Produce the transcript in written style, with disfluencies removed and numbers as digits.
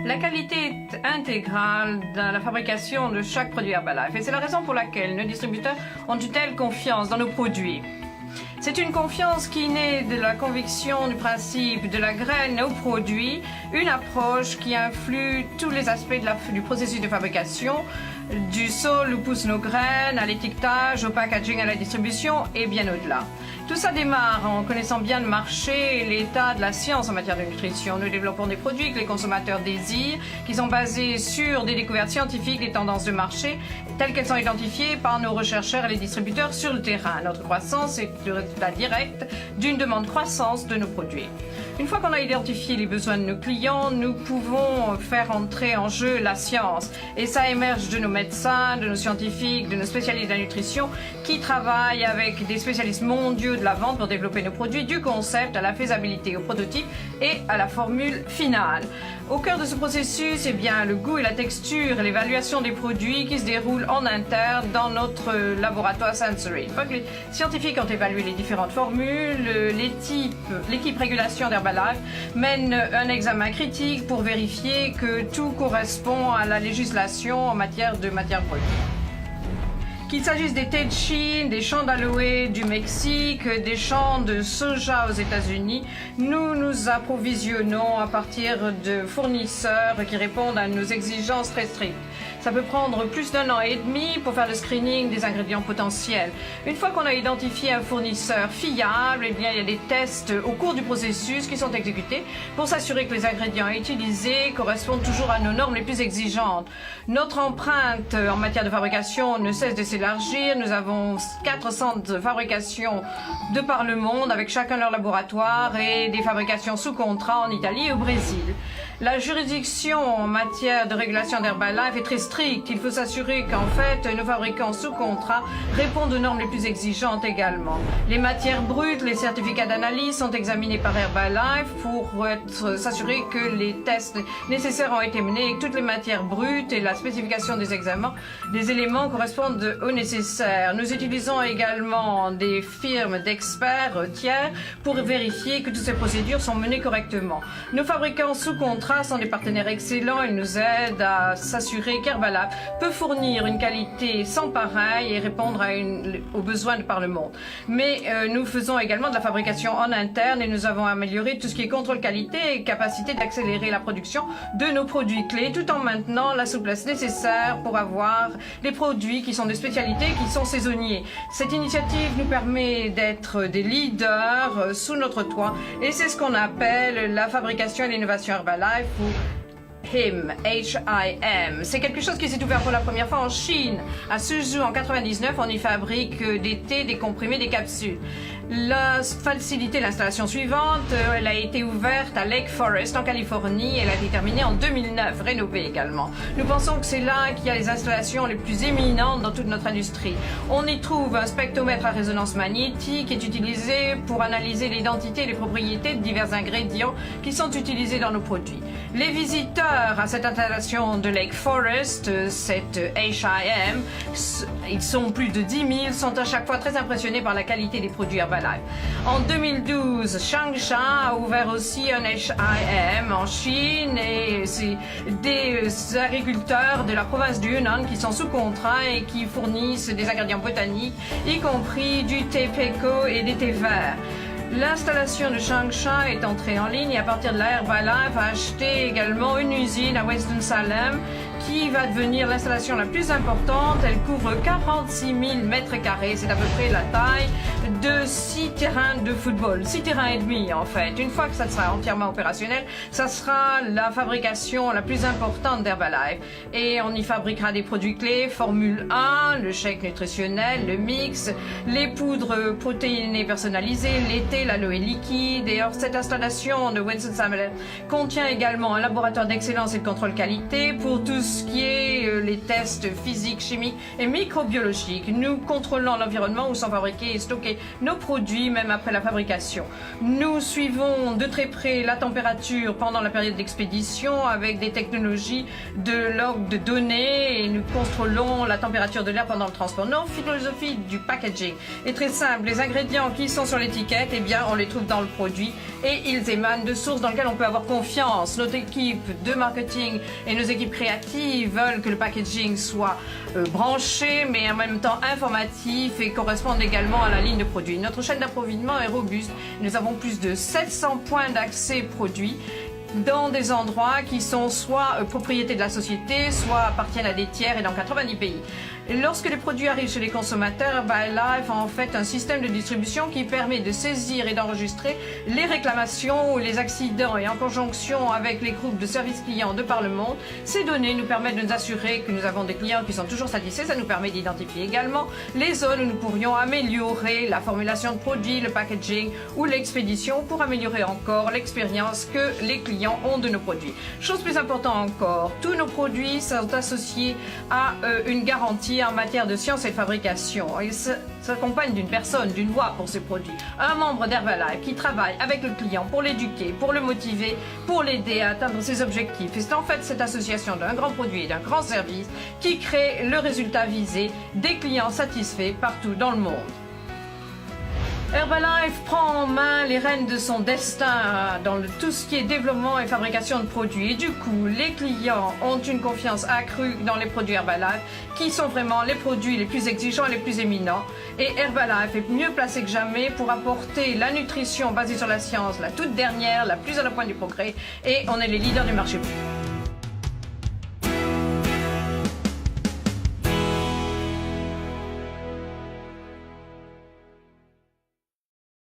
La qualité est intégrale dans la fabrication de chaque produit Herbalife et c'est la raison pour laquelle nos distributeurs ont une telle confiance dans nos produits. C'est une confiance qui naît de la conviction du principe de la graine au produit, une approche qui influe tous les aspects du processus de fabrication, du sol où poussent nos graines, à l'étiquetage, au packaging, à la distribution et bien au-delà. Tout ça démarre en connaissant bien le marché et l'état de la science en matière de nutrition. Nous développons des produits que les consommateurs désirent, qui sont basés sur des découvertes scientifiques des tendances de marché, telles qu'elles sont identifiées par nos rechercheurs et les distributeurs sur le terrain. Notre croissance est le résultat direct d'une demande croissance de nos produits. Une fois qu'on a identifié les besoins de nos clients, nous pouvons faire entrer en jeu la science. Et ça émerge de nos médecins, de nos scientifiques, de nos spécialistes de la nutrition qui travaillent avec des spécialistes mondiaux de la vente pour développer nos produits du concept à la faisabilité, au prototype et à la formule finale. Au cœur de ce processus, le goût et la texture et l'évaluation des produits qui se déroulent en interne dans notre laboratoire Sensory. Une fois que les scientifiques ont évalué les différentes formules, l'équipe régulation d'Herbalife mène un examen critique pour vérifier que tout correspond à la législation en matière de matières brutes. Qu'il s'agisse des thés de Chine, des champs d'aloe du Mexique, des champs de soja aux États-Unis, nous nous approvisionnons à partir de fournisseurs qui répondent à nos exigences très strictes. Ça peut prendre plus d'1 an et demi pour faire le screening des ingrédients potentiels. Une fois qu'on a identifié un fournisseur fiable, il y a des tests au cours du processus qui sont exécutés pour s'assurer que les ingrédients utilisés correspondent toujours à nos normes les plus exigeantes. Notre empreinte en matière de fabrication ne cesse de s'élargir. Nous avons 4 centres de fabrication de par le monde avec chacun leur laboratoire et des fabrications sous contrat en Italie et au Brésil. La juridiction en matière de régulation d'Herbalife est très stricte. Il faut s'assurer qu'en fait, nos fabricants sous contrat répondent aux normes les plus exigeantes également. Les matières brutes, les certificats d'analyse sont examinés par Herbalife pour s'assurer que les tests nécessaires ont été menés et que toutes les matières brutes et la spécification des examens, des éléments correspondent aux nécessaires. Nous utilisons également des firmes d'experts tiers pour vérifier que toutes ces procédures sont menées correctement. Nos fabricants sous contrat sont des partenaires excellents. Ils nous aident à s'assurer qu'Herbalife peut fournir une qualité sans pareil et répondre aux besoins de par le monde. Mais nous faisons également de la fabrication en interne et nous avons amélioré tout ce qui est contrôle qualité et capacité d'accélérer la production de nos produits clés tout en maintenant la souplesse nécessaire pour avoir des produits qui sont de spécialité, qui sont saisonniers. Cette initiative nous permet d'être des leaders sous notre toit et c'est ce qu'on appelle la fabrication et l'innovation Herbalife ou HIM, H-I-M. C'est quelque chose qui s'est ouvert pour la première fois en Chine. À Suzhou, en 99, on y fabrique des thés, des comprimés, des capsules. La facilité, l'installation suivante, elle a été ouverte à Lake Forest, en Californie. Elle a été terminée en 2009, rénovée également. Nous pensons que c'est là qu'il y a les installations les plus éminentes dans toute notre industrie. On y trouve un spectromètre à résonance magnétique qui est utilisé pour analyser l'identité et les propriétés de divers ingrédients qui sont utilisés dans nos produits. Les visiteurs à cette installation de Lake Forest, cette HIM, ils sont plus de 10 000, sont à chaque fois très impressionnés par la qualité des produits Herbalife. En 2012, Changsha a ouvert aussi un HIM en Chine et c'est des agriculteurs de la province du Yunnan qui sont sous contrat et qui fournissent des ingrédients botaniques, y compris du thé peco et des thés verts. L'installation de Changsha est entrée en ligne et à partir de là, Herbalife a acheté également une usine à Winston-Salem qui va devenir l'installation la plus importante. Elle couvre 46 000 mètres carrés. C'est à peu près la taille de 6 terrains de football, 6 terrains et demi en fait. Une fois que ça sera entièrement opérationnel, ça sera la fabrication la plus importante d'Herbalife. Et on y fabriquera des produits clés, Formule 1, le shake nutritionnel, le mix, les poudres protéinées personnalisées, les thés, l'aloe liquide. Et cette installation de Winston-Salem contient également un laboratoire d'excellence et de contrôle qualité pour tous ce qui est les tests physiques, chimiques et microbiologiques. Nous contrôlons l'environnement où sont fabriqués et stockés nos produits, même après la fabrication. Nous suivons de très près la température pendant la période d'expédition avec des technologies de log de données et nous contrôlons la température de l'air pendant le transport. Notre philosophie du packaging est très simple. Les ingrédients qui sont sur l'étiquette, eh bien, on les trouve dans le produit et ils émanent de sources dans lesquelles on peut avoir confiance. Notre équipe de marketing et nos équipes créatives veulent que le packaging soit branché mais en même temps informatif et corresponde également à la ligne de produits. Notre chaîne d'approvisionnement est robuste. Nous avons plus de 700 points d'accès produits dans des endroits qui sont soit propriété de la société, soit appartiennent à des tiers et dans 90 pays. Et lorsque les produits arrivent chez les consommateurs, Herbalife a en fait un système de distribution qui permet de saisir et d'enregistrer les réclamations ou les accidents et en conjonction avec les groupes de services clients de par le monde. Ces données nous permettent de nous assurer que nous avons des clients qui sont toujours satisfaits. Ça nous permet d'identifier également les zones où nous pourrions améliorer la formulation de produits, le packaging ou l'expédition pour améliorer encore l'expérience que les clients ont de nos produits. Chose plus importante encore, tous nos produits sont associés à une garantie en matière de science et de fabrication. Ils s'accompagnent d'une personne, d'une voix pour ces produits. Un membre d'Herbalife qui travaille avec le client pour l'éduquer, pour le motiver, pour l'aider à atteindre ses objectifs. Et c'est en fait cette association d'un grand produit et d'un grand service qui crée le résultat visé, des clients satisfaits partout dans le monde. Herbalife prend en main les rênes de son destin dans tout ce qui est développement et fabrication de produits. Et du coup, les clients ont une confiance accrue dans les produits Herbalife, qui sont vraiment les produits les plus exigeants et les plus éminents. Et Herbalife est mieux placé que jamais pour apporter la nutrition basée sur la science, la toute dernière, la plus à la pointe du progrès. Et on est les leaders du marché.